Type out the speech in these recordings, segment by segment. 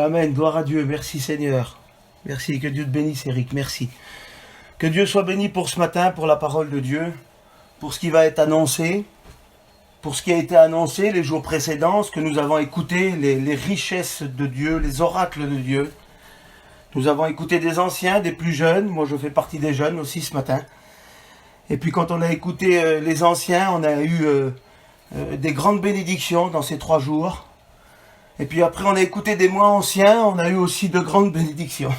Amen, gloire à Dieu, merci Seigneur. Merci, que Dieu te bénisse Eric, merci. Que Dieu soit béni pour ce matin, pour la parole de Dieu, pour ce qui va être annoncé, pour ce qui a été annoncé les jours précédents, ce que nous avons écouté, les richesses de Dieu, les oracles de Dieu. Nous avons écouté des anciens, des plus jeunes, moi je fais partie des jeunes aussi ce matin. Et puis quand on a écouté les anciens, on a eu des grandes bénédictions dans ces 3 jours. Et puis après on a écouté des moins anciens, on a eu aussi de grandes bénédictions.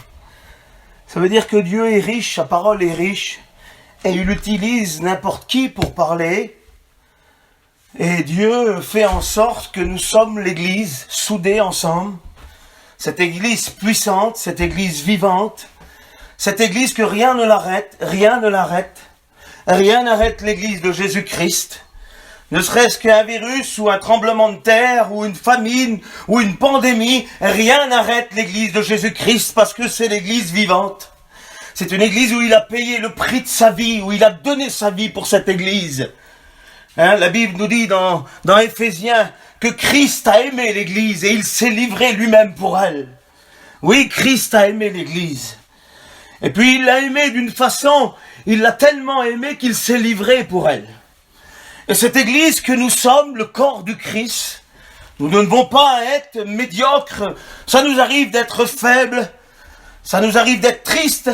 Ça veut dire que Dieu est riche, sa parole est riche, et il utilise n'importe qui pour parler. Et Dieu fait en sorte que nous sommes l'Église, soudée ensemble. Cette Église puissante, cette Église vivante, cette Église que rien ne l'arrête, rien ne l'arrête. Rien n'arrête l'Église de Jésus-Christ. Ne serait-ce qu'un virus ou un tremblement de terre ou une famine ou une pandémie, rien n'arrête l'Église de Jésus-Christ parce que c'est l'Église vivante. C'est une Église où il a payé le prix de sa vie, où il a donné sa vie pour cette Église. La Bible nous dit dans Éphésiens que Christ a aimé l'Église et il s'est livré lui-même pour elle. Oui, Christ a aimé l'Église. Et puis il l'a aimé d'une façon, il l'a tellement aimé qu'il s'est livré pour elle. Et cette Église que nous sommes, le corps du Christ, nous ne devons pas être médiocres. Ça nous arrive d'être faibles, ça nous arrive d'être tristes,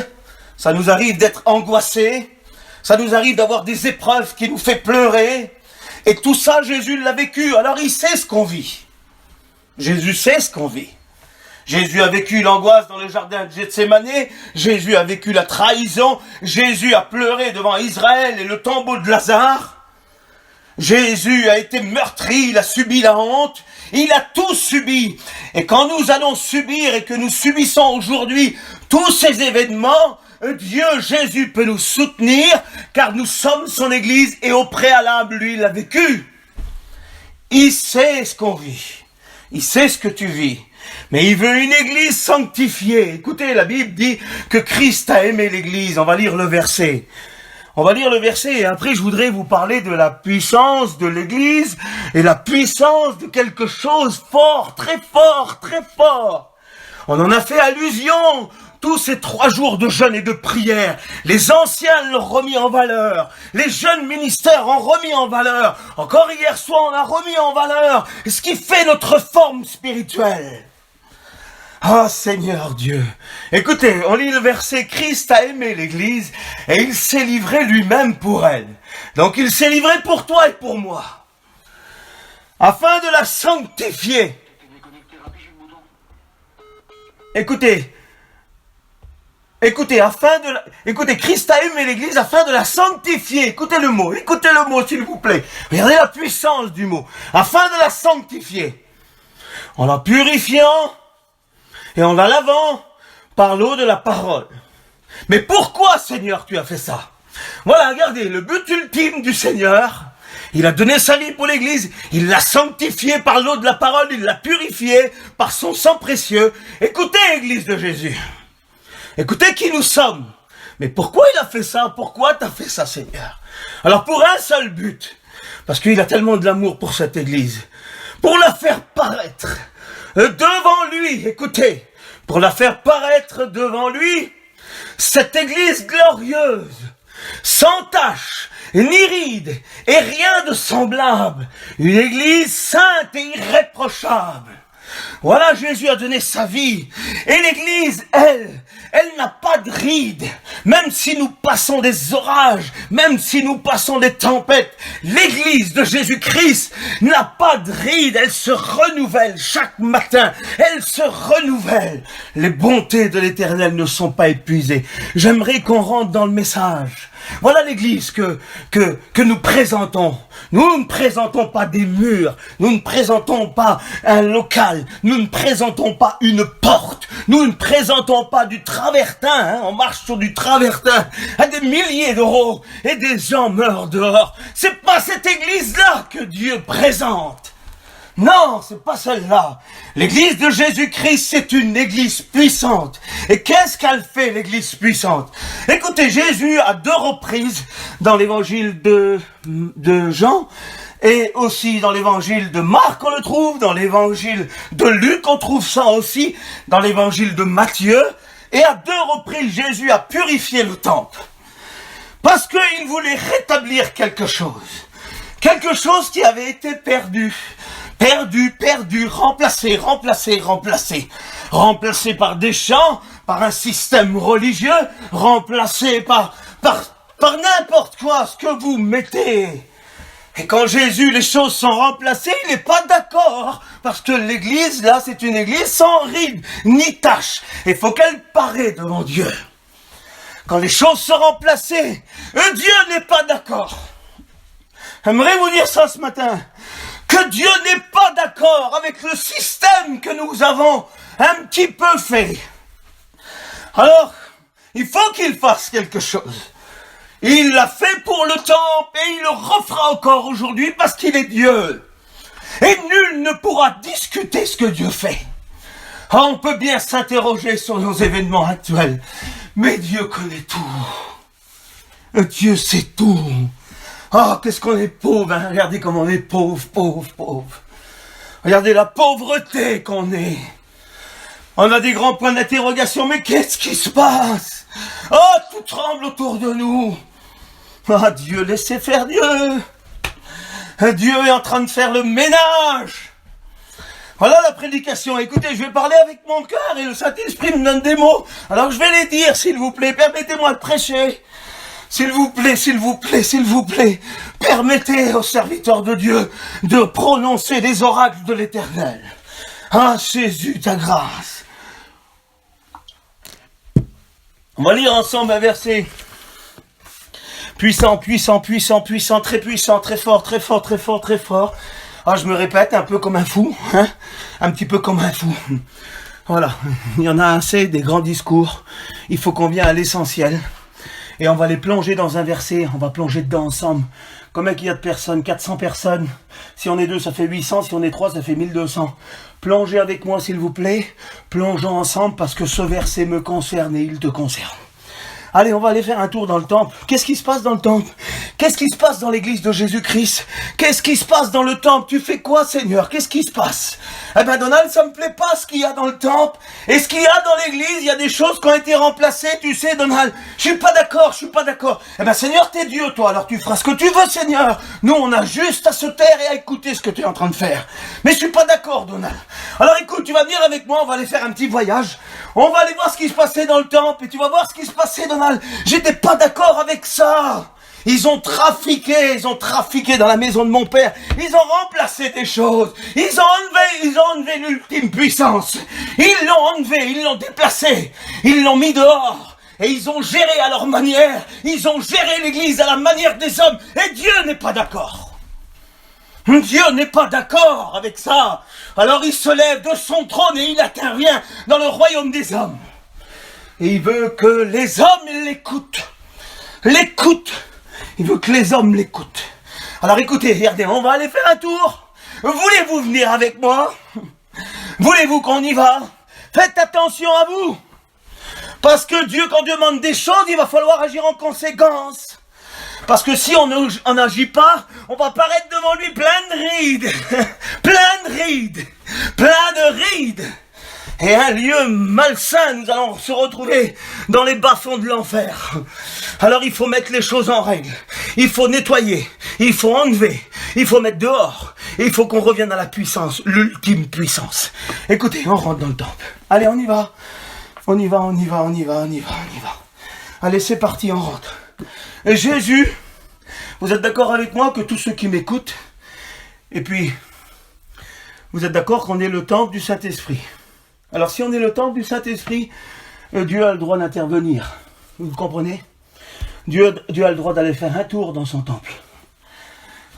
ça nous arrive d'être angoissés, ça nous arrive d'avoir des épreuves qui nous fait pleurer. Et tout ça, Jésus l'a vécu, alors il sait ce qu'on vit. Jésus sait ce qu'on vit. Jésus a vécu l'angoisse dans le jardin de Gethsémane, Jésus a vécu la trahison, Jésus a pleuré devant Israël et le tombeau de Lazare. Jésus a été meurtri, il a subi la honte, il a tout subi. Et quand nous allons subir et que nous subissons aujourd'hui tous ces événements, Dieu, Jésus peut nous soutenir car nous sommes son Église et au préalable, lui, il l'a vécu. Il sait ce qu'on vit, il sait ce que tu vis. Mais il veut une Église sanctifiée. Écoutez, la Bible dit que Christ a aimé l'Église. On va lire le verset. On va lire le verset et après je voudrais vous parler de la puissance de l'Église et la puissance de quelque chose fort, très fort, très fort. On en a fait allusion tous ces 3 jours de jeûne et de prière. Les anciens l'ont remis en valeur. Les jeunes ministères ont remis en valeur. Encore hier soir, on a remis en valeur ce qui fait notre forme spirituelle. Ah Seigneur Dieu, écoutez, on lit le verset, Christ a aimé l'Église et il s'est livré lui-même pour elle. Donc il s'est livré pour toi et pour moi, afin de la sanctifier. Écoutez, Christ a aimé l'Église afin de la sanctifier. Écoutez le mot s'il vous plaît. Regardez la puissance du mot, afin de la sanctifier. En la purifiant, et en la lavant par l'eau de la parole. Mais pourquoi, Seigneur, tu as fait ça? Voilà, regardez, le but ultime du Seigneur, il a donné sa vie pour l'Église, il l'a sanctifiée par l'eau de la parole, il l'a purifiée par son sang précieux. Écoutez, Église de Jésus, écoutez qui nous sommes. Mais pourquoi il a fait ça? Pourquoi tu as fait ça, Seigneur? Alors pour un seul but, parce qu'il a tellement de l'amour pour cette Église, pour la faire paraître devant lui, écoutez, pour la faire paraître devant lui, cette Église glorieuse, sans tache, ni ride, et rien de semblable, une Église sainte et irréprochable. Voilà, Jésus a donné sa vie, et l'Église, elle n'a pas de rides, même si nous passons des orages, même si nous passons des tempêtes, l'Église de Jésus-Christ n'a pas de rides, elle se renouvelle chaque matin, elle se renouvelle. Les bontés de l'Éternel ne sont pas épuisées. J'aimerais qu'on rentre dans le message. Voilà l'Église que nous présentons. Nous ne présentons pas des murs, nous ne présentons pas un local, nous ne présentons pas une porte, nous ne présentons pas du travertin, on marche sur du travertin à des milliers d'euros et des gens meurent dehors. C'est pas cette Église-là que Dieu présente. Non, c'est pas celle-là. L'église de Jésus-Christ, c'est une église puissante. Et qu'est-ce qu'elle fait, l'église puissante? Écoutez, Jésus, à 2 reprises, dans l'évangile de Jean, Et aussi dans l'évangile de Marc, on le trouve, dans l'évangile de Luc, on trouve ça aussi, dans l'évangile de Matthieu. Et à 2 reprises, Jésus a purifié le temple. Parce qu'il voulait rétablir quelque chose. Quelque chose qui avait été perdu. Perdu, remplacé par des chants, par un système religieux, remplacé par n'importe quoi, ce que vous mettez. Et quand Jésus, les choses sont remplacées, il n'est pas d'accord. Parce que l'église, là, c'est une église sans ride, ni tache. Il faut qu'elle paraît devant Dieu. Quand les choses sont remplacées, Dieu n'est pas d'accord. J'aimerais vous dire ça ce matin. Que Dieu n'est pas d'accord avec le système que nous avons un petit peu fait. Alors, il faut qu'il fasse quelque chose. Il l'a fait pour le temple et il le refera encore aujourd'hui parce qu'il est Dieu. Et nul ne pourra discuter ce que Dieu fait. On peut bien s'interroger sur nos événements actuels, mais Dieu connaît tout. Dieu sait tout. Qu'est-ce qu'on est pauvre, hein? Regardez comme on est pauvre. Regardez la pauvreté qu'on est. On a des grands points d'interrogation, mais qu'est-ce qui se passe? Tout tremble autour de nous. Dieu, laissez faire Dieu. Dieu est en train de faire le ménage. Voilà la prédication. Écoutez, je vais parler avec mon cœur et le Saint-Esprit me donne des mots. Alors je vais les dire, s'il vous plaît. Permettez-moi de prêcher. S'il vous plaît. Permettez aux serviteurs de Dieu de prononcer les oracles de l'Éternel. Jésus, ta grâce. On va lire ensemble un verset. Puissant, très puissant, très fort. Je me répète un peu comme un fou, hein, un petit peu comme un fou. Voilà, il y en a assez des grands discours. Il faut qu'on vienne à l'essentiel. Et on va les plonger dans un verset, on va plonger dedans ensemble. Combien qu'il y a de personnes? 400 personnes. Si on est 2, ça fait 800. Si on est 3, ça fait 1200. Plongez avec moi, s'il vous plaît. Plongeons ensemble parce que ce verset me concerne et il te concerne. Allez, on va aller faire un tour dans le temple. Qu'est-ce qui se passe dans le temple? Qu'est-ce qui se passe dans l'église de Jésus-Christ? Qu'est-ce qui se passe dans le temple? Tu fais quoi, Seigneur? Qu'est-ce qui se passe? Donald, ça me plaît pas ce qu'il y a dans le temple. Et ce qu'il y a dans l'église, il y a des choses qui ont été remplacées, tu sais, Donald. Je suis pas d'accord. Seigneur, t'es Dieu, toi, alors tu feras ce que tu veux, Seigneur. Nous, on a juste à se taire et à écouter ce que tu es en train de faire. Mais je suis pas d'accord, Donald. Alors écoute, tu vas venir avec moi, on va aller faire un petit voyage. On va aller voir ce qui se passait dans le temple et tu vas voir ce qui se passait, Donald. J'étais pas d'accord avec ça. Ils ont trafiqué dans la maison de mon père. Ils ont remplacé des choses. Ils ont enlevé l'ultime puissance. Ils l'ont enlevé, ils l'ont déplacé. Ils l'ont mis dehors. Et ils ont géré à leur manière. Ils ont géré l'église à la manière des hommes. Et Dieu n'est pas d'accord. Dieu n'est pas d'accord avec ça. Alors il se lève de son trône et il intervient dans le royaume des hommes. Et il veut que les hommes l'écoutent. Il veut que les hommes l'écoutent. Alors écoutez, regardez, on va aller faire un tour. Voulez-vous venir avec moi? Voulez-vous qu'on y va? Faites attention à vous. Parce que Dieu, quand Dieu demande des choses, il va falloir agir en conséquence. Parce que si on n'agit pas, on va paraître devant lui plein de rides. Et un lieu malsain, nous allons se retrouver dans les bas-fonds de l'enfer. Alors il faut mettre les choses en règle. Il faut nettoyer. Il faut enlever. Il faut mettre dehors. Et il faut qu'on revienne à la puissance, l'ultime puissance. Écoutez, on rentre dans le temple. Allez, on y va. On y va. Allez, c'est parti, on rentre. Et Jésus, vous êtes d'accord avec moi que tous ceux qui m'écoutent, et puis, vous êtes d'accord qu'on est le temple du Saint-Esprit. Alors si on est le temple du Saint-Esprit, Dieu a le droit d'intervenir. Vous comprenez? Dieu a le droit d'aller faire un tour dans son temple.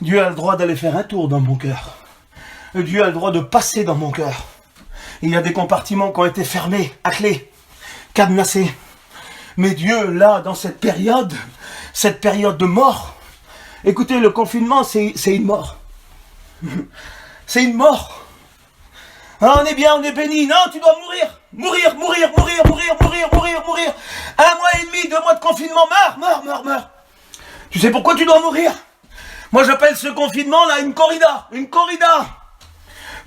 Dieu a le droit d'aller faire un tour dans mon cœur. Dieu a le droit de passer dans mon cœur. Il y a des compartiments qui ont été fermés, à clé, cadenassés. Mais Dieu, là, dans cette période de mort, écoutez, le confinement, c'est une mort. C'est une mort. On est bien, on est béni. Non, tu dois mourir. Mourir. 1 mois et demi, 2 mois de confinement, meurs. Tu sais pourquoi tu dois mourir? Moi, j'appelle ce confinement-là une corrida. Une corrida.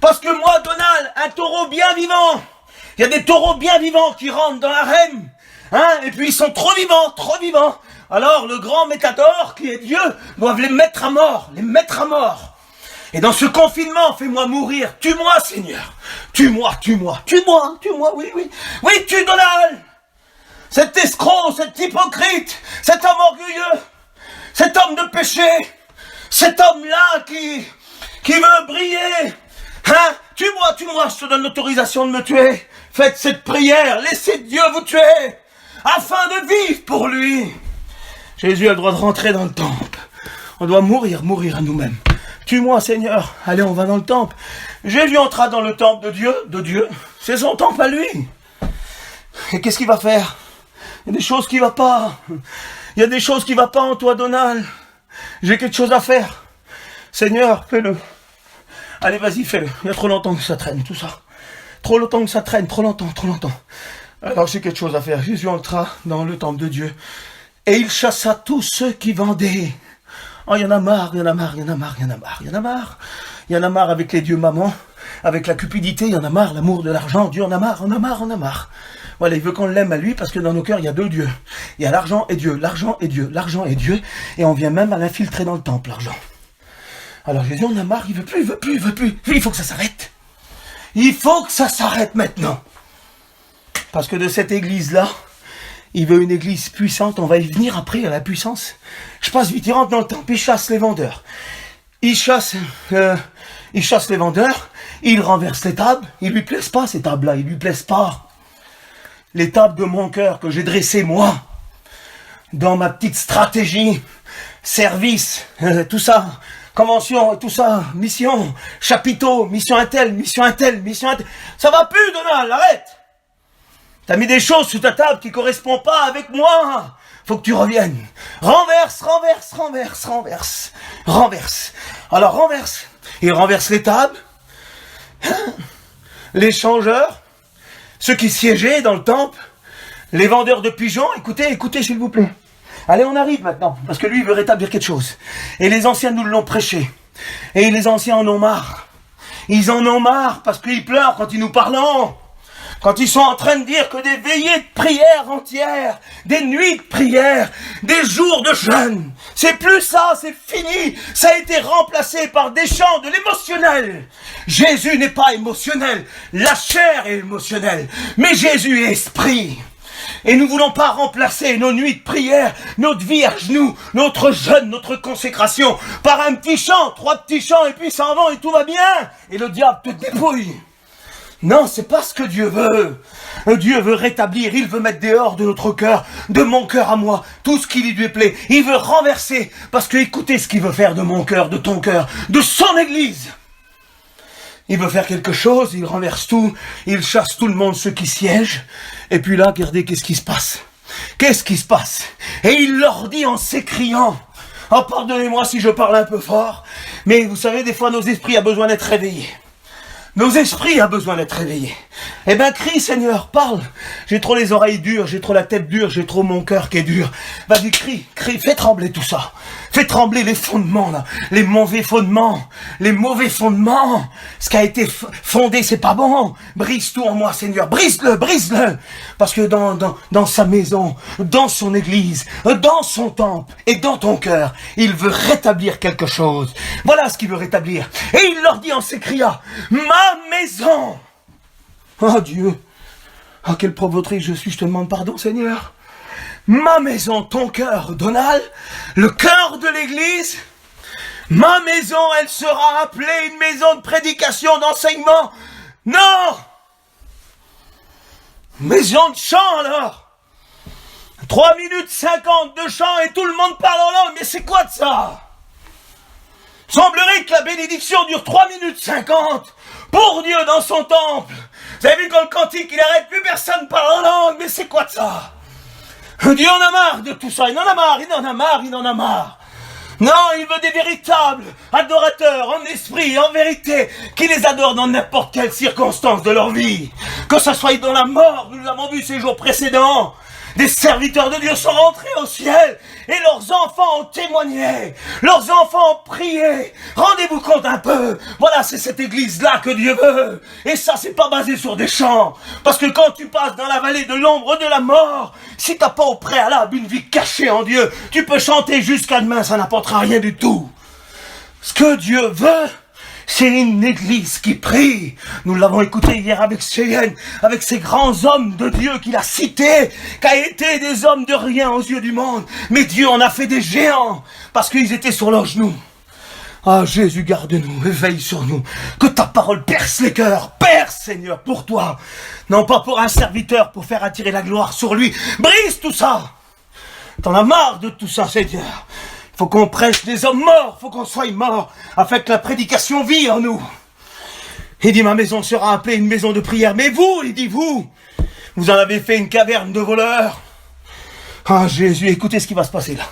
Parce que moi, Donald, un taureau bien vivant. Il y a des taureaux bien vivants qui rentrent dans l'arène. Hein, et puis ils sont trop vivants, trop vivants. Alors, le grand Métador, qui est Dieu, doit les mettre à mort. Les mettre à mort. Et dans ce confinement, fais-moi mourir. Tue-moi, Seigneur. Tue-moi, tue-moi. Tue-moi, tue-moi, oui, oui. Oui, tue Donald. Cet escroc, cet hypocrite, cet homme orgueilleux, cet homme de péché, cet homme-là qui veut briller. Hein? Tue-moi, tue-moi, je te donne l'autorisation de me tuer. Faites cette prière, laissez Dieu vous tuer, afin de vivre pour lui. Jésus a le droit de rentrer dans le temple. On doit mourir à nous-mêmes. Tue-moi, Seigneur. Allez, on va dans le temple. Jésus entra dans le temple de Dieu. C'est son temple à lui. Et qu'est-ce qu'il va faire? Il y a des choses qui ne vont pas. Il y a des choses qui ne vont pas en toi, Donald. J'ai quelque chose à faire. Seigneur, fais-le. Allez, vas-y, fais-le. Il y a trop longtemps que ça traîne, tout ça. Trop longtemps que ça traîne, trop longtemps. Alors, j'ai quelque chose à faire. Jésus entra dans le temple de Dieu. Et il chassa tous ceux qui vendaient. Oh, il y en a marre. Il y en a marre avec les dieux mamans, avec la cupidité, il y en a marre, l'amour de l'argent, Dieu en a marre. Voilà, il veut qu'on l'aime à lui parce que dans nos cœurs, il y a deux dieux. Il y a l'argent et Dieu, et on vient même à l'infiltrer dans le temple, l'argent. Alors Jésus en a marre, il veut plus. Il faut que ça s'arrête. Il faut que ça s'arrête maintenant. Parce que de cette église-là, il veut une église puissante, on va y venir après à la puissance. Je passe vite, il rentre dans le temple, il chasse les vendeurs. Il chasse les vendeurs, il renverse les tables, il lui plaisent pas ces tables-là, il lui plaisent pas. Les tables de mon cœur que j'ai dressées moi, dans ma petite stratégie, service, tout ça, convention, tout ça, mission, chapiteau, mission un tel. Ça va plus, Donald, arrête! T'as mis des choses sous ta table qui correspondent pas avec moi. Faut que tu reviennes. Renverse. Alors renverse. Il renverse les tables. Les changeurs. Ceux qui siégeaient dans le temple. Les vendeurs de pigeons. Écoutez s'il vous plaît. Allez, on arrive maintenant. Parce que lui, il veut rétablir quelque chose. Et les anciens nous l'ont prêché. Et les anciens en ont marre. Ils en ont marre parce qu'ils pleurent quand ils nous parlent. Quand ils sont en train de dire que des veillées de prière entières, des nuits de prière, des jours de jeûne, c'est plus ça, c'est fini. Ça a été remplacé par des chants de l'émotionnel. Jésus n'est pas émotionnel, la chair est émotionnelle, mais Jésus est esprit. Et nous ne voulons pas remplacer nos nuits de prière, notre vie à genoux, notre jeûne, notre consécration, par un petit chant, 3 petits chants, et puis ça en va et tout va bien. Et le diable te dépouille. Non, c'est pas ce que Dieu veut. Dieu veut rétablir, il veut mettre dehors de notre cœur, de mon cœur à moi, tout ce qui lui plaît. Il veut renverser, parce que écoutez ce qu'il veut faire de mon cœur, de ton cœur, de son église. Il veut faire quelque chose, il renverse tout, il chasse tout le monde, ceux qui siègent. Et puis là, regardez, qu'est-ce qui se passe? Et il leur dit en s'écriant, oh, pardonnez-moi si je parle un peu fort, mais vous savez, des fois, nos esprits ont besoin d'être réveillés. Eh ben, crie, Seigneur, parle. J'ai trop les oreilles dures, j'ai trop la tête dure, j'ai trop mon cœur qui est dur. Vas-y, crie, fais trembler tout ça. Fais trembler les fondements, là. Les mauvais fondements. Ce qui a été fondé, c'est pas bon. Brise tout en moi, Seigneur. Brise-le. Parce que dans sa maison, dans son église, dans son temple et dans ton cœur, il veut rétablir quelque chose. Voilà ce qu'il veut rétablir. Et il leur dit en s'écriant, ma maison. Oh Dieu. Oh, quelle provocatrice je suis, je te demande pardon, Seigneur. Ma maison, ton cœur, Donald, le cœur de l'église, ma maison, elle sera appelée une maison de prédication, d'enseignement. Non! Maison de chant, alors. 3 minutes 50 de chant et tout le monde parle en langue, mais c'est quoi de ça? Semblerait que la bénédiction dure 3 minutes 50 pour Dieu dans son temple. Vous avez vu quand le cantique, il arrête, plus personne parle en langue, mais c'est quoi de ça? Dieu en a marre de tout ça, il en a marre. Non, il veut des véritables adorateurs en esprit, en vérité, qui les adorent dans n'importe quelle circonstance de leur vie. Que ça soit dans la mort, nous l'avons vu ces jours précédents. Des serviteurs de Dieu sont rentrés au ciel et leurs enfants ont témoigné, leurs enfants ont prié. Rendez-vous compte un peu, voilà, c'est cette église-là que Dieu veut. Et ça, c'est pas basé sur des chants. Parce que quand tu passes dans la vallée de l'ombre de la mort, si t'as pas au préalable une vie cachée en Dieu, tu peux chanter jusqu'à demain, ça n'apportera rien du tout. Ce que Dieu veut, c'est une église qui prie. Nous l'avons écouté hier avec Cheyenne, avec ces grands hommes de Dieu qu'il a cités, qui a été des hommes de rien aux yeux du monde. Mais Dieu en a fait des géants, parce qu'ils étaient sur leurs genoux. Ah, Jésus, garde-nous, veille sur nous. Que ta parole perce les cœurs. Perce, Seigneur, pour toi. Non pas pour un serviteur, pour faire attirer la gloire sur lui. Brise tout ça. T'en as marre de tout ça, Seigneur. Faut qu'on prêche des hommes morts, faut qu'on soit morts, afin que la prédication vit en nous. Il dit, ma maison sera appelée une maison de prière. Mais vous, il dit, vous en avez fait une caverne de voleurs. Ah, Jésus, écoutez ce qui va se passer là.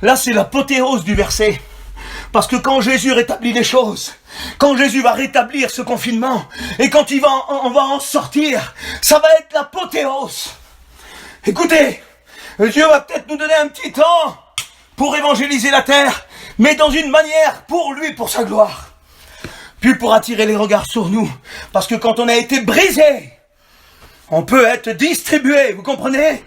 Là, c'est l'apothéose du verset. Parce que quand Jésus rétablit les choses, quand Jésus va rétablir ce confinement, et quand on va en sortir, ça va être l'apothéose. Écoutez, Dieu va peut-être nous donner un petit temps pour évangéliser la terre, mais dans une manière pour lui, pour sa gloire. Puis pour attirer les regards sur nous. Parce que quand on a été brisé, on peut être distribué, vous comprenez?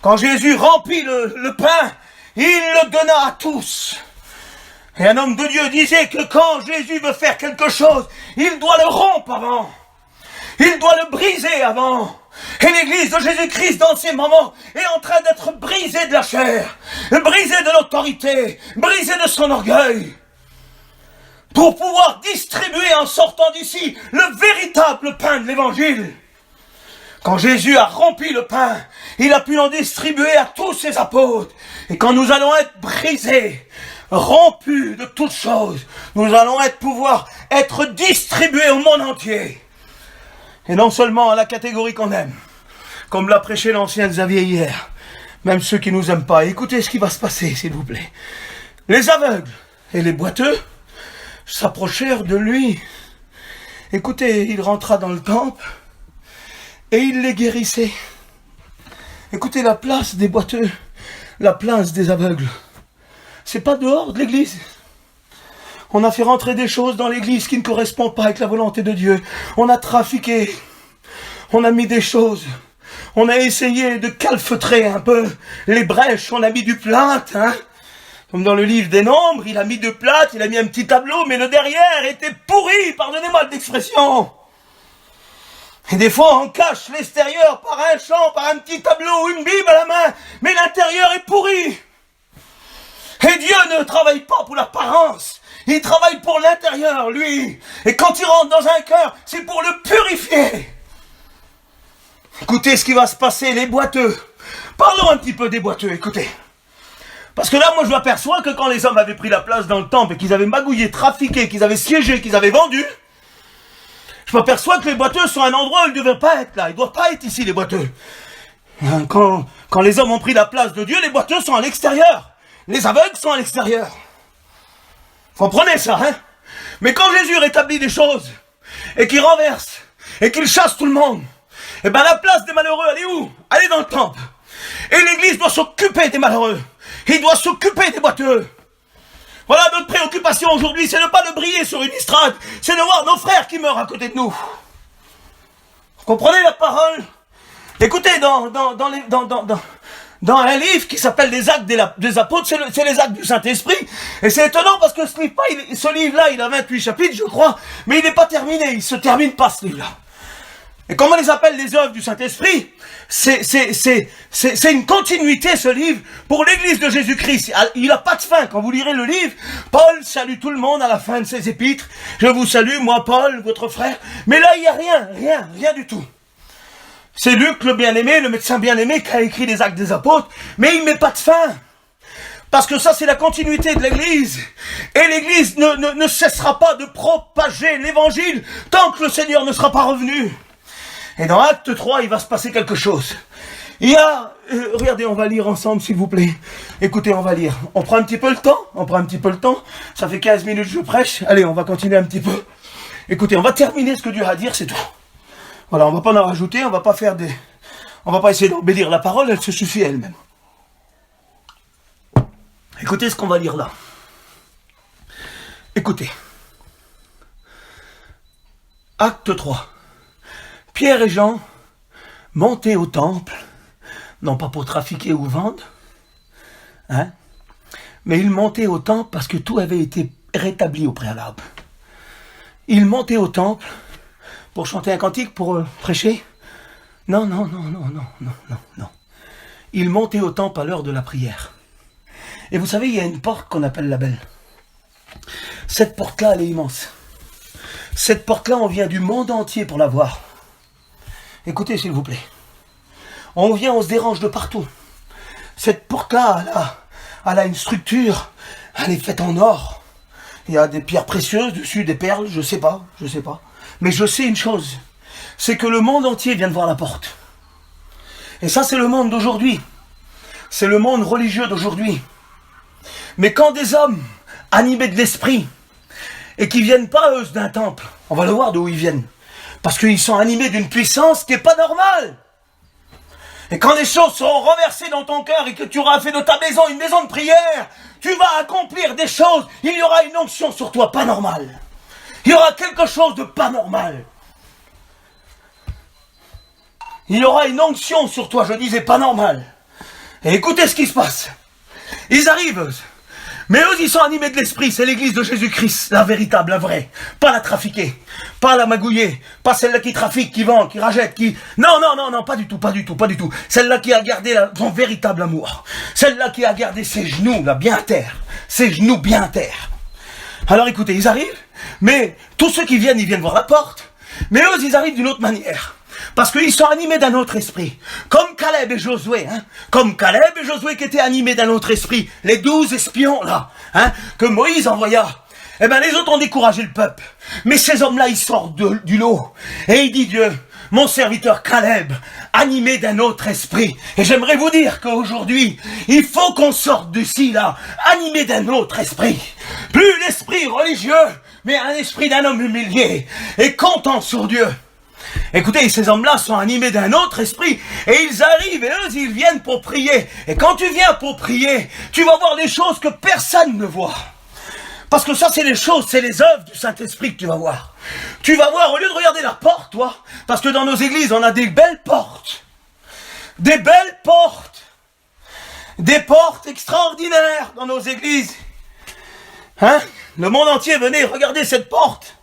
Quand Jésus remplit le pain, il le donna à tous. Et un homme de Dieu disait que quand Jésus veut faire quelque chose, il doit le rompre avant. Il doit le briser avant. Et l'église de Jésus-Christ, dans ces moments, est en train d'être brisée de la chair, brisée de l'autorité, brisée de son orgueil, pour pouvoir distribuer en sortant d'ici le véritable pain de l'évangile. Quand Jésus a rempli le pain, il a pu en distribuer à tous ses apôtres. Et quand nous allons être brisés, rompus de toutes choses, nous allons pouvoir être distribués au monde entier. Et non seulement à la catégorie qu'on aime, comme l'a prêché l'ancien Xavier hier, même ceux qui nous aiment pas. Écoutez ce qui va se passer, s'il vous plaît. Les aveugles et les boiteux s'approchèrent de lui. Écoutez, il rentra dans le temple et il les guérissait. Écoutez, la place des boiteux, la place des aveugles, c'est pas dehors de l'église. On a fait rentrer des choses dans l'église qui ne correspondent pas avec la volonté de Dieu. On a trafiqué. On a mis des choses. On a essayé de calfeutrer un peu les brèches. On a mis du plâtre, hein. Comme dans le livre des Nombres, il a mis du plâtre, il a mis un petit tableau, mais le derrière était pourri, pardonnez-moi l'expression. Et des fois, on cache l'extérieur par un chant, par un petit tableau ou une Bible à la main, mais l'intérieur est pourri. Et Dieu ne travaille pas pour l'apparence. Il travaille pour l'intérieur, lui. Et quand il rentre dans un cœur, c'est pour le purifier. Écoutez ce qui va se passer, les boiteux. Parlons un petit peu des boiteux, écoutez. Parce que là, moi, je m'aperçois que quand les hommes avaient pris la place dans le temple et qu'ils avaient magouillé, trafiqué, qu'ils avaient siégé, qu'ils avaient vendu, je m'aperçois que les boiteux sont un endroit où ils ne devraient pas être là. Ils ne doivent pas être ici, les boiteux. Quand les hommes ont pris la place de Dieu, les boiteux sont à l'extérieur. Les aveugles sont à l'extérieur. Comprenez ça, hein? Mais quand Jésus rétablit des choses, et qu'il renverse, et qu'il chasse tout le monde, eh ben la place des malheureux, elle est où? Elle est dans le temple. Et l'église doit s'occuper des malheureux. Il doit s'occuper des boiteux. Voilà notre préoccupation aujourd'hui, c'est de ne pas de briller sur une estrade, c'est de voir nos frères qui meurent à côté de nous. Vous comprenez la parole? Écoutez, dans un livre qui s'appelle Les Actes des Apôtres, c'est les Actes du Saint-Esprit. Et c'est étonnant parce que ce livre-là, il a 28 chapitres, je crois, mais il n'est pas terminé, il ne se termine pas ce livre-là. Et comme on les appelle les œuvres du Saint-Esprit, c'est une continuité, ce livre, pour l'église de Jésus-Christ. Il n'a pas de fin. Quand vous lirez le livre, Paul salue tout le monde à la fin de ses épîtres. Je vous salue, moi Paul, votre frère. Mais là, il n'y a rien du tout. C'est Luc, le bien-aimé, le médecin bien-aimé, qui a écrit les Actes des Apôtres, mais il ne met pas de fin. Parce que ça, c'est la continuité de l'Église. Et l'Église ne cessera pas de propager l'Évangile tant que le Seigneur ne sera pas revenu. Et dans Acte 3, il va se passer quelque chose. Il y a... regardez, on va lire ensemble, s'il vous plaît. Écoutez, on va lire. On prend un petit peu le temps. Ça fait 15 minutes que je prêche. Allez, on va continuer un petit peu. Écoutez, on va terminer ce que Dieu a à dire, c'est tout. Voilà, on va pas en rajouter, on va pas faire On va pas essayer d'embellir la parole, elle se suffit elle-même. Écoutez ce qu'on va lire là. Écoutez. Acte 3. Pierre et Jean montaient au temple, non pas pour trafiquer ou vendre, hein, mais ils montaient au temple parce que tout avait été rétabli au préalable. Ils montaient au temple pour chanter un cantique, pour prêcher. Non. Ils montaient au temple à l'heure de la prière. Et vous savez, il y a une porte qu'on appelle la belle. Cette porte-là, elle est immense. Cette porte-là, on vient du monde entier pour la voir. Écoutez, s'il vous plaît. On vient, on se dérange de partout. Cette porte-là, elle a une structure. Elle est faite en or. Il y a des pierres précieuses dessus, des perles, je sais pas. Mais je sais une chose. C'est que le monde entier vient de voir la porte. Et ça, c'est le monde d'aujourd'hui. C'est le monde religieux d'aujourd'hui. Mais quand des hommes animés de l'esprit, et qui viennent pas, eux, d'un temple, on va le voir d'où ils viennent, parce qu'ils sont animés d'une puissance qui n'est pas normale. Et quand les choses seront renversées dans ton cœur et que tu auras fait de ta maison une maison de prière, tu vas accomplir des choses, il y aura une onction sur toi pas normale. Il y aura quelque chose de pas normal. Il y aura une onction sur toi, je disais pas normal. Et écoutez ce qui se passe. Ils arrivent, mais eux, ils sont animés de l'esprit. C'est l'église de Jésus-Christ, la véritable, la vraie. Pas la trafiquée, pas la magouillée, pas celle-là qui trafique, qui vend, qui rachète, qui... Non, pas du tout. Celle-là qui a gardé son véritable amour. Celle-là qui a gardé ses genoux, là, bien à terre. Ses genoux bien à terre. Alors écoutez, ils arrivent, mais tous ceux qui viennent, ils viennent voir la porte. Mais eux, ils arrivent d'une autre manière. Parce qu'ils sont animés d'un autre esprit. Comme Caleb et Josué, hein. Comme Caleb et Josué qui étaient animés d'un autre esprit. Les 12 espions, là, hein, que Moïse envoya. Eh ben, les autres ont découragé le peuple. Mais ces hommes-là, ils sortent du lot. Et il dit Dieu, mon serviteur Caleb, animé d'un autre esprit. Et j'aimerais vous dire qu'aujourd'hui, il faut qu'on sorte d'ici, là, animé d'un autre esprit. Plus l'esprit religieux, mais un esprit d'un homme humilié et comptant sur Dieu. Écoutez, ces hommes-là sont animés d'un autre esprit et ils arrivent et eux, ils viennent pour prier. Et quand tu viens pour prier, tu vas voir des choses que personne ne voit. Parce que ça, c'est les choses, c'est les œuvres du Saint-Esprit que tu vas voir. Tu vas voir, au lieu de regarder la porte, toi, parce que dans nos églises, on a des belles portes. Des belles portes. Des portes extraordinaires dans nos églises. Hein? Le monde entier venait regarder cette porte.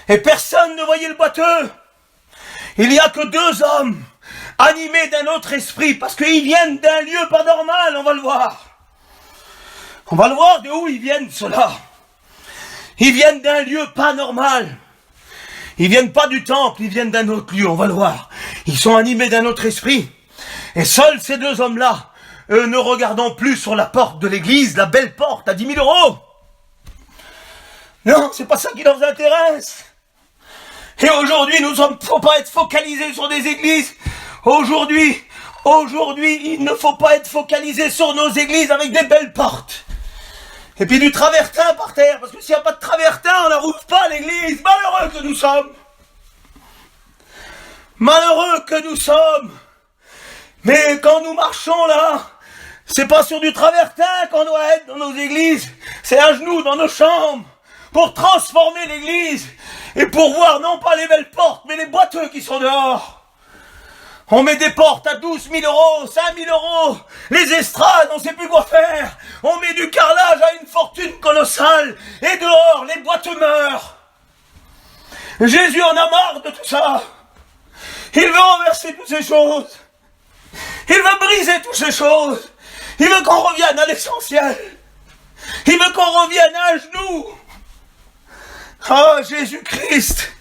Et personne ne voyait le boiteux. Il n'y a que 2 hommes animés d'un autre esprit, parce qu'ils viennent d'un lieu pas normal, on va le voir. On va le voir de où ils viennent, ceux-là. Ils viennent d'un lieu pas normal. Ils viennent pas du temple, ils viennent d'un autre lieu, on va le voir. Ils sont animés d'un autre esprit. Et seuls ces 2 hommes-là, eux, ne regardant plus sur la porte de l'église, la belle porte à 10 000 €. Non, c'est pas ça qui leur intéresse. Et aujourd'hui, faut pas être focalisés sur des églises. Aujourd'hui, il ne faut pas être focalisé sur nos églises avec des belles portes. Et puis du travertin par terre, parce que s'il n'y a pas de travertin, on n'arrive pas à l'église. Malheureux que nous sommes. Malheureux que nous sommes. Mais quand nous marchons là, c'est pas sur du travertin qu'on doit être dans nos églises. C'est à genoux dans nos chambres. Pour transformer l'église. Et pour voir non pas les belles portes, mais les boiteux qui sont dehors. On met des portes à 12 000 €, 5 000 €. Les estrades, on ne sait plus quoi faire. On met du carrelage à une fortune colossale. Et dehors, les boiteux meurent. Jésus en a marre de tout ça. Il veut renverser toutes ces choses. Il veut briser toutes ces choses. Il veut qu'on revienne à l'essentiel. Il veut qu'on revienne à genoux. Ah, Jésus-Christ.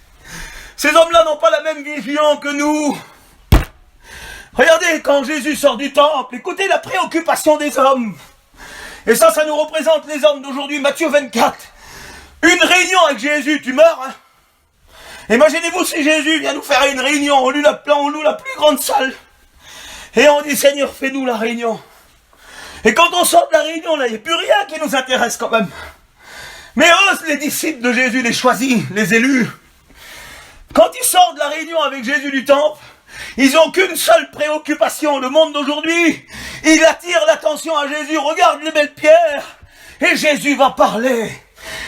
Ces hommes-là n'ont pas la même vision que nous. Regardez, quand Jésus sort du temple, écoutez la préoccupation des hommes. Et ça nous représente les hommes d'aujourd'hui. Matthieu 24. Une réunion avec Jésus, tu meurs, hein. Imaginez-vous si Jésus vient nous faire une réunion, on loue la plus grande salle. Et on dit, Seigneur, fais-nous la réunion. Et quand on sort de la réunion, là, il n'y a plus rien qui nous intéresse quand même. Mais eux, les disciples de Jésus, les choisis, les élus, quand ils sortent de la réunion avec Jésus du temple, Ils n'ont qu'une seule préoccupation. Le monde d'aujourd'hui, il attire l'attention à Jésus. Regarde les belles pierres. Et Jésus va parler.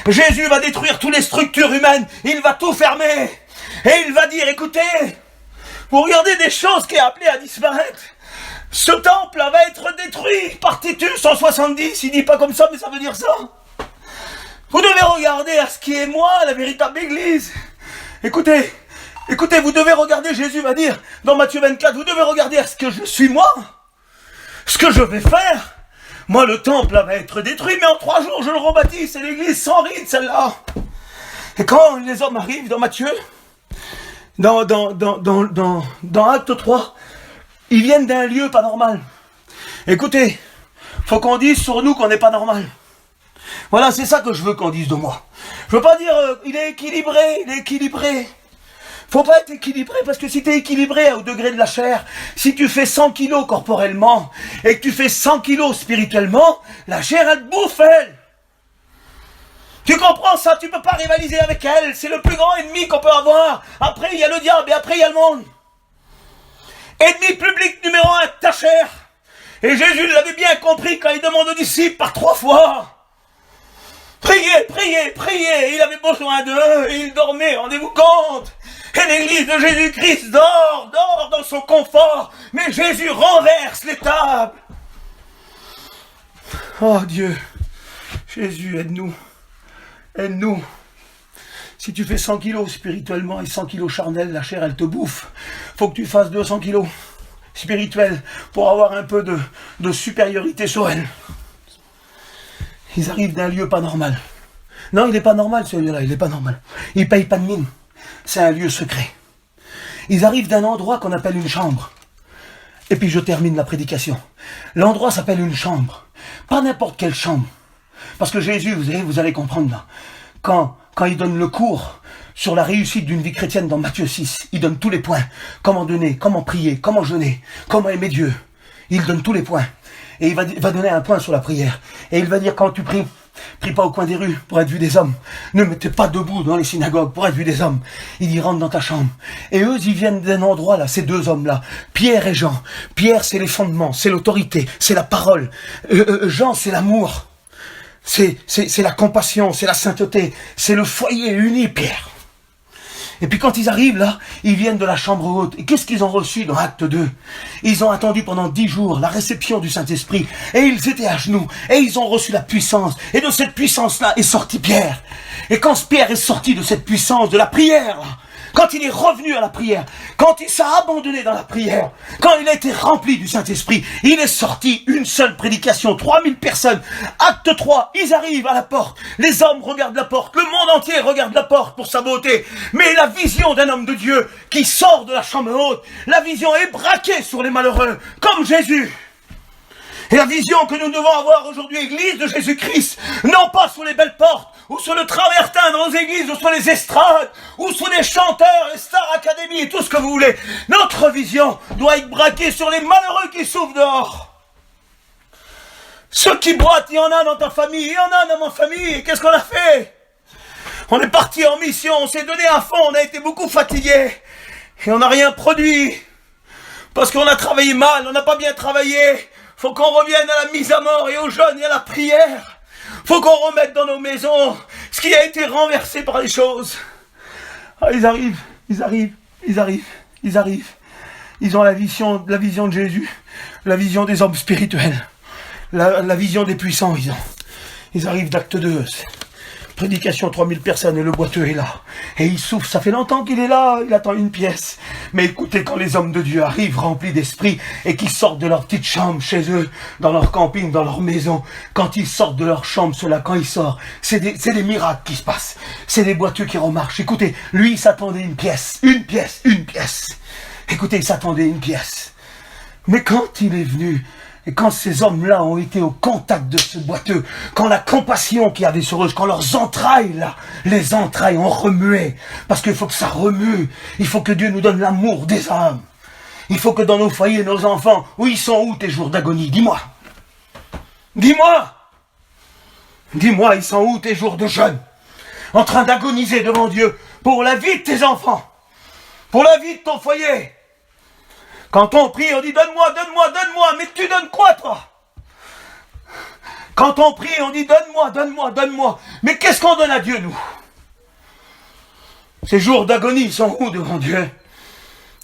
Jésus va détruire toutes les structures humaines. Il va tout fermer. Et il va dire, écoutez, vous regardez des choses qui est appelé à disparaître. Ce temple va être détruit par Titus en 70. Il dit pas comme ça, mais ça veut dire ça. Vous devez regarder à ce qui est moi, la véritable église. Écoutez, vous devez regarder, Jésus va dire dans Matthieu 24, vous devez regarder à ce que je suis moi, ce que je vais faire. Moi, le temple va être détruit, mais en 3 jours, je le rebâtis. C'est l'église sans ride, celle-là. Et quand les hommes arrivent dans Matthieu, dans Acte 3, ils viennent d'un lieu pas normal. Écoutez, faut qu'on dise sur nous qu'on n'est pas normal. Voilà, c'est ça que je veux qu'on dise de moi. Je veux pas dire, il est équilibré. Faut pas être équilibré, parce que si tu es équilibré au degré de la chair, si tu fais 100 kilos corporellement, et que tu fais 100 kilos spirituellement, la chair, elle te bouffe, elle. Tu comprends ça? Tu peux pas rivaliser avec elle. C'est le plus grand ennemi qu'on peut avoir. Après, il y a le diable, et après, il y a le monde. Ennemi public numéro 1, ta chair. Et Jésus l'avait bien compris quand il demande aux disciples par 3 fois. Priez. Il avait besoin d'eux, et il dormait, rendez-vous compte. Et l'église de Jésus-Christ dort dans son confort. Mais Jésus renverse les tables. Oh Dieu, Jésus, aide-nous. Si tu fais 100 kilos spirituellement et 100 kilos charnel, la chair, elle te bouffe. Faut que tu fasses 200 kilos spirituels pour avoir un peu de supériorité sur elle. Ils arrivent d'un lieu pas normal. Non, il n'est pas normal celui-là, il n'est pas normal. Il ne paye pas de mine. C'est un lieu secret. Ils arrivent d'un endroit qu'on appelle une chambre. Et puis je termine la prédication. L'endroit s'appelle une chambre. Pas n'importe quelle chambre. Parce que Jésus, vous allez comprendre là, quand il donne le cours sur la réussite d'une vie chrétienne dans Matthieu 6, il donne tous les points. Comment donner, comment prier, comment jeûner, comment aimer Dieu. Il donne tous les points. Et il va donner un point sur la prière. Et il va dire, quand tu pries, prie pas au coin des rues pour être vu des hommes. Ne mettez pas debout dans les synagogues pour être vu des hommes. Il dit, rentre dans ta chambre. Et eux, ils viennent d'un endroit là, ces 2 hommes-là. Pierre et Jean. Pierre, c'est les fondements, c'est l'autorité, c'est la parole. Jean, c'est l'amour. C'est la compassion, c'est la sainteté. C'est le foyer uni, Pierre. Et puis quand ils arrivent là, ils viennent de la chambre haute. Et qu'est-ce qu'ils ont reçu dans Acte 2? Ils ont attendu pendant 10 jours la réception du Saint-Esprit. Et ils étaient à genoux. Et ils ont reçu la puissance. Et de cette puissance-là est sorti Pierre. Et quand Pierre est sorti de cette puissance, de la prière, là, quand il est revenu à la prière, quand il s'est abandonné dans la prière, quand il a été rempli du Saint-Esprit, il est sorti, une seule prédication, 3000 personnes. Acte 3, ils arrivent à la porte. Les hommes regardent la porte. Le monde entier regarde la porte pour sa beauté. Mais la vision d'un homme de Dieu qui sort de la chambre haute, la vision est braquée sur les malheureux, comme Jésus. Et la vision que nous devons avoir aujourd'hui, Église de Jésus-Christ, non pas sur les belles portes, ou sur le travertin dans nos églises, ou sur les estrades, ou sur les chanteurs, les Star Academy et tout ce que vous voulez. Notre vision doit être braquée sur les malheureux qui souffrent dehors. Ceux qui boitent, il y en a dans ta famille, il y en a dans ma famille. Et qu'est-ce qu'on a fait? On est parti en mission, on s'est donné à fond, on a été beaucoup fatigués. Et on n'a rien produit. Parce qu'on a travaillé mal, on n'a pas bien travaillé. Faut qu'on revienne à la mise à mort et aux jeunes et à la prière. Faut qu'on remette dans nos maisons ce qui a été renversé par les choses. Ah, ils arrivent. Ils ont la vision de Jésus, la vision des hommes spirituels, la vision des puissants. Ils arrivent d'Acte 2. Prédication, 3000 personnes et le boiteux est là. Et il souffre, ça fait longtemps qu'il est là, il attend une pièce. Mais écoutez, quand les hommes de Dieu arrivent remplis d'esprit et qu'ils sortent de leur petite chambre chez eux, dans leur camping, dans leur maison, quand ils sortent de leur chambre, ceux-là, quand ils sortent, c'est des miracles qui se passent. C'est des boiteux qui remarchent. Écoutez, lui, il s'attendait une pièce. Écoutez, il s'attendait une pièce. Mais quand il est venu, et quand ces hommes-là ont été au contact de ce boiteux, quand la compassion qu'il y avait sur eux, quand leurs entrailles, là, les entrailles ont remué, parce qu'il faut que ça remue, il faut que Dieu nous donne l'amour des âmes. Il faut que dans nos foyers, nos enfants, où ils sont où tes jours d'agonie? Dis-moi, ils sont où tes jours de jeûne? En train d'agoniser devant Dieu pour la vie de tes enfants, pour la vie de ton foyer. Quand on prie, on dit donne-moi, donne-moi, donne-moi. Mais tu donnes quoi, toi? Quand on prie, on dit donne-moi, donne-moi, donne-moi. Mais qu'est-ce qu'on donne à Dieu, nous? Ces jours d'agonie sont où devant Dieu?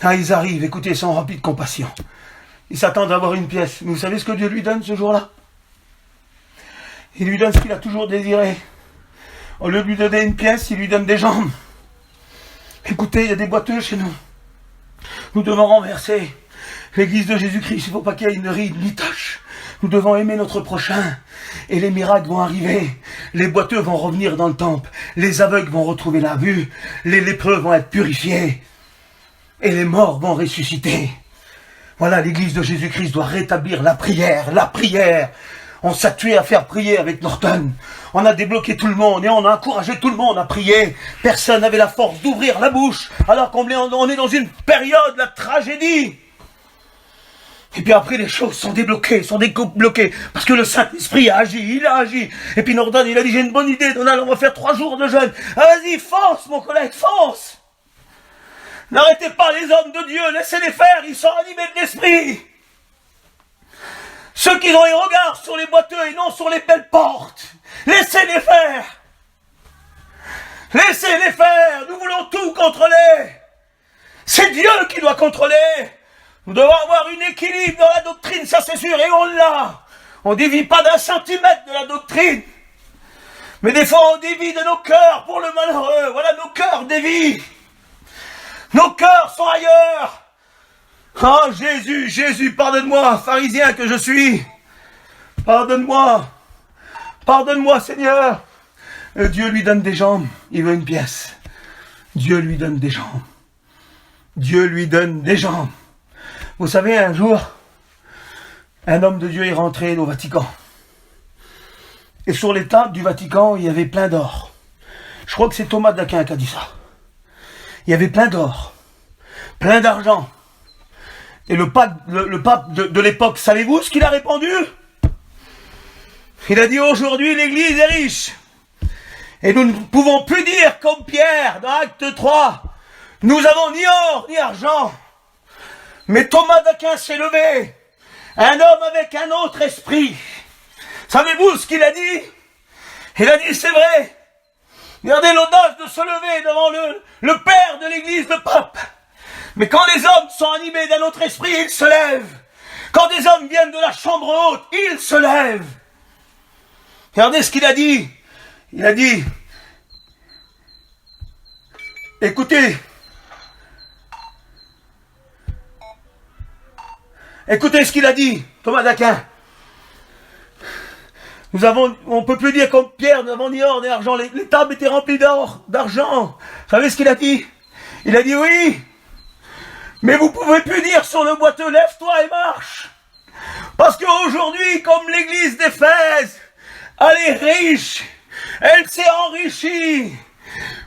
Ah, ils arrivent, écoutez, ils sont remplis de compassion. Ils s'attendent à avoir une pièce. Mais vous savez ce que Dieu lui donne ce jour-là? Il lui donne ce qu'il a toujours désiré. Au lieu de lui donner une pièce, il lui donne des jambes. Écoutez, il y a des boiteux chez nous. Nous devons renverser l'église de Jésus-Christ. Il ne faut pas qu'il y ait une ride ni tache. Nous devons aimer notre prochain. Et les miracles vont arriver. Les boiteux vont revenir dans le temple. Les aveugles vont retrouver la vue. Les lépreux vont être purifiés. Et les morts vont ressusciter. Voilà, l'église de Jésus-Christ doit rétablir la prière. La prière. On s'est tué à faire prier avec Norton. On a débloqué tout le monde et on a encouragé tout le monde à prier. Personne n'avait la force d'ouvrir la bouche alors qu'on est dans une période, la tragédie. Et puis après, les choses sont débloquées, sont débloquées. Parce que le Saint-Esprit a agi, il a agi. Et puis Norton, il a dit, j'ai une bonne idée, Donald, on va faire 3 jours de jeûne. Ah, vas-y, fonce, mon collègue, fonce. N'arrêtez pas les hommes de Dieu, laissez-les faire, ils sont animés de l'Esprit. Ceux qui ont les regards sur les boiteux et non sur les belles portes. Laissez-les faire. Laissez-les faire. Nous voulons tout contrôler. C'est Dieu qui doit contrôler. Nous devons avoir un équilibre dans la doctrine, ça c'est sûr, et on l'a. On ne dévie pas d'un centimètre de la doctrine. Mais des fois on dévie de nos cœurs pour le malheureux. Voilà, nos cœurs dévient. Nos cœurs sont ailleurs. Oh Jésus, Jésus, pardonne-moi, pharisien que je suis. Pardonne-moi. Pardonne-moi, Seigneur. Dieu lui donne des jambes, il veut une pièce. Dieu lui donne des jambes. Dieu lui donne des jambes. Vous savez, un jour, un homme de Dieu est rentré au Vatican. Et sur les tables du Vatican, il y avait plein d'or. Je crois que c'est Thomas d'Aquin qui a dit ça. Il y avait plein d'or, plein d'argent. Et le pape de l'époque, savez-vous ce qu'il a répondu? Il a dit, aujourd'hui, l'Église est riche. Et nous ne pouvons plus dire, comme Pierre, dans Acte 3, nous avons ni or, ni argent. Mais Thomas d'Aquin s'est levé, un homme avec un autre esprit. Savez-vous ce qu'il a dit? Il a dit, c'est vrai. Regardez l'audace de se lever devant le père de l'Église, le pape. Mais quand les hommes sont animés d'un autre esprit, ils se lèvent. Quand des hommes viennent de la chambre haute, ils se lèvent. Regardez ce qu'il a dit. Il a dit, écoutez ce qu'il a dit, Thomas d'Aquin. On peut plus dire comme Pierre, nous n'avons ni or ni argent. Les tables étaient remplies d'or, d'argent. Vous savez ce qu'il a dit? Il a dit oui. Mais vous pouvez plus dire sur le boiteux, lève-toi et marche. Parce qu'aujourd'hui, comme l'église d'Éphèse, elle est riche, elle s'est enrichie.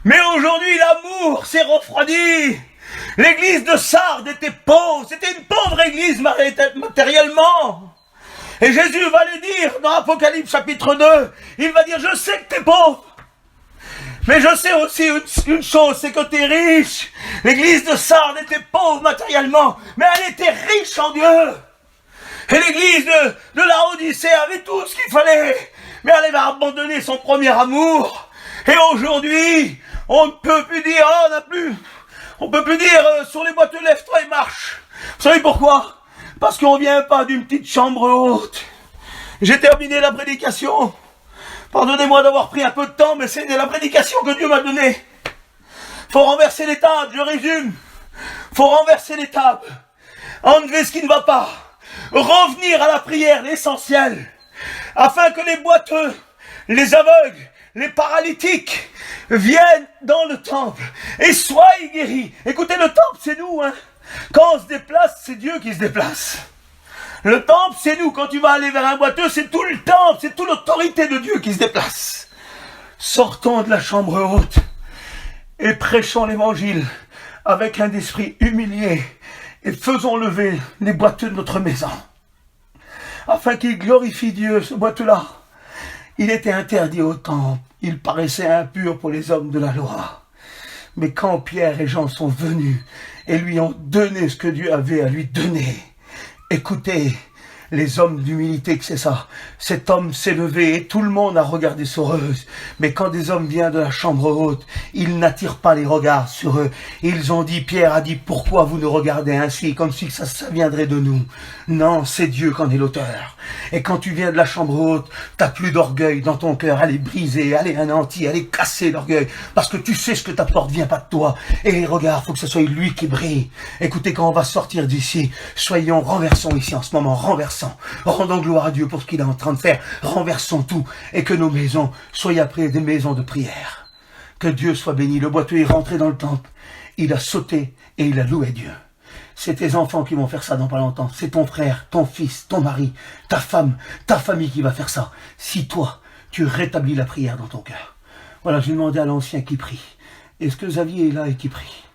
Mais aujourd'hui, l'amour s'est refroidi. L'église de Sardes était pauvre, c'était une pauvre église matériellement. Et Jésus va le dire dans Apocalypse chapitre 2, il va dire, je sais que tu es pauvre. Mais je sais aussi une chose, c'est que tu es riche. L'église de Sardes était pauvre matériellement, mais elle était riche en Dieu. Et l'église de Laodicée avait tout ce qu'il fallait, mais elle avait abandonné son premier amour. Et aujourd'hui, on ne peut plus dire, on peut plus dire sur les boiteux, lève-toi et marche. Vous savez pourquoi? Parce qu'on ne vient pas d'une petite chambre haute. J'ai terminé la prédication. Pardonnez-moi d'avoir pris un peu de temps, mais c'est la prédication que Dieu m'a donnée. Faut renverser les tables, je résume. Faut renverser les tables. Enlever ce qui ne va pas. Revenir à la prière, l'essentiel. Afin que les boiteux, les aveugles, les paralytiques viennent dans le temple et soient guéris. Écoutez, le temple, c'est nous, hein. Quand on se déplace, c'est Dieu qui se déplace. Le temple, c'est nous. Quand tu vas aller vers un boiteux, c'est tout le temple, c'est toute l'autorité de Dieu qui se déplace. Sortons de la chambre haute et prêchons l'évangile avec un esprit humilié et faisons lever les boiteux de notre maison. Afin qu'ils glorifient Dieu, ce boiteux-là. Il était interdit au temple. Il paraissait impur pour les hommes de la loi. Mais quand Pierre et Jean sont venus et lui ont donné ce que Dieu avait à lui donner, écoutez, les hommes d'humilité que c'est ça. Cet homme s'est levé et tout le monde a regardé sur eux. Mais quand des hommes viennent de la chambre haute, ils n'attirent pas les regards sur eux. Ils ont dit, Pierre a dit, pourquoi vous nous regardez ainsi, comme si ça viendrait de nous. Non, c'est Dieu qu'en est l'auteur. Et quand tu viens de la chambre haute, t'as plus d'orgueil dans ton cœur. Elle est brisée, elle est anéantie, elle est cassée d'orgueil. Parce que tu sais ce que t'apportes vient pas de toi. Et regarde, faut que ce soit lui qui brille. Écoutez, quand on va sortir d'ici, renversons ici en ce moment, renversons. Rendons gloire à Dieu pour ce qu'il est en train de faire. Renversons tout et que nos maisons soient après des maisons de prière. Que Dieu soit béni. Le boiteux est rentré dans le temple. Il a sauté et il a loué Dieu. C'est tes enfants qui vont faire ça dans pas longtemps. C'est ton frère, ton fils, ton mari, ta femme, ta famille qui va faire ça. Si toi, tu rétablis la prière dans ton cœur. Voilà, j'ai demandé à l'ancien qui prie. Est-ce que Xavier est là et qui prie?